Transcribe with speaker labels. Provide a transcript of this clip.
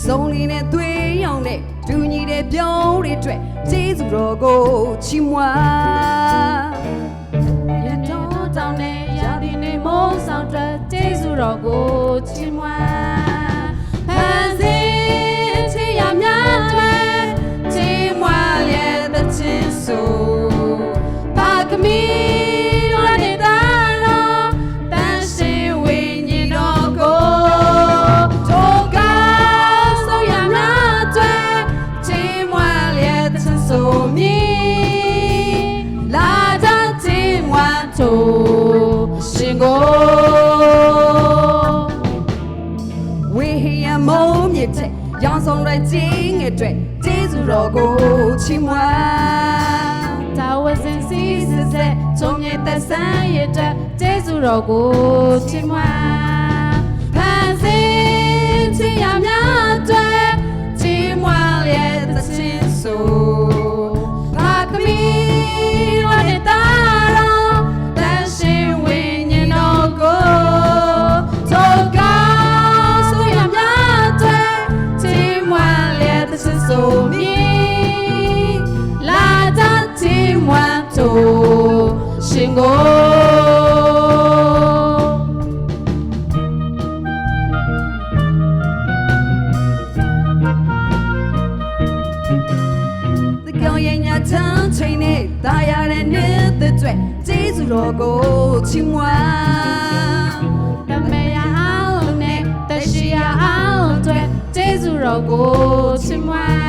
Speaker 1: ဆုံးလေးနဲ့သွေးရောင်နဲ့ဒူညီတဲ့ပြုံးတွေအတွက်ကျေးဇူးတော်ကိုချီးမွမ်းရတော်တောင်းနဲ့ရာဒီနေမိုးဆောင်တဲ့ကျေးဇူးတော်ကိုချီးမွမ်းဖန်ဆင်းချစ်ရများတွေချီးမွမ်းလျက်သခြင်းဆိုပါကမီတော်တဲ့တာတော်တန်ရှင်ဝိညာဉ်တော်ကိုထိုကဆိုရများတွေချီးမွမ်းလျက်သခြင်းဆိုမည်လာတတ်ချီးမွမ်းထိုရှင်ကိုဝေဟယမုံမြစ်တဲ့ရောင်ဆောင်တဲ့ခြင်းငယ်တွေကျေးဇူးတော်ကိုချီးမွမ်းတာဝစင်စီစစ်ဆက်ချုံမြတ်သက်ဆန်းရတဲ့ကျေးဇူးတော်ကိုချီးမွမ်းဖန်ဆင်းချစ်ရများတွေချီးမွမ်းလျက်သခြင်းဆိုဘာကမီဝတ်တဲ့တာတော်တန်ရှင်ဝိညာဉ်တော်ကိုထိုကဆိုရများတွေချီးမွမ်းလျက်သခြင်းဆိုမည်လာတတ်ချီးမွမ်းထိုရှင်ကိုကြောင်ရင်ညာချမ်းချိန်နဲ့တာယာတဲ့နေတဲ့တွေ့ကျေးဇူးတော်ကိုချီးမွမ်းတမေရအောင်နဲ့တရှိရအောင်တွေ့ကျေးဇူးတော်ကိုချီးမွမ်း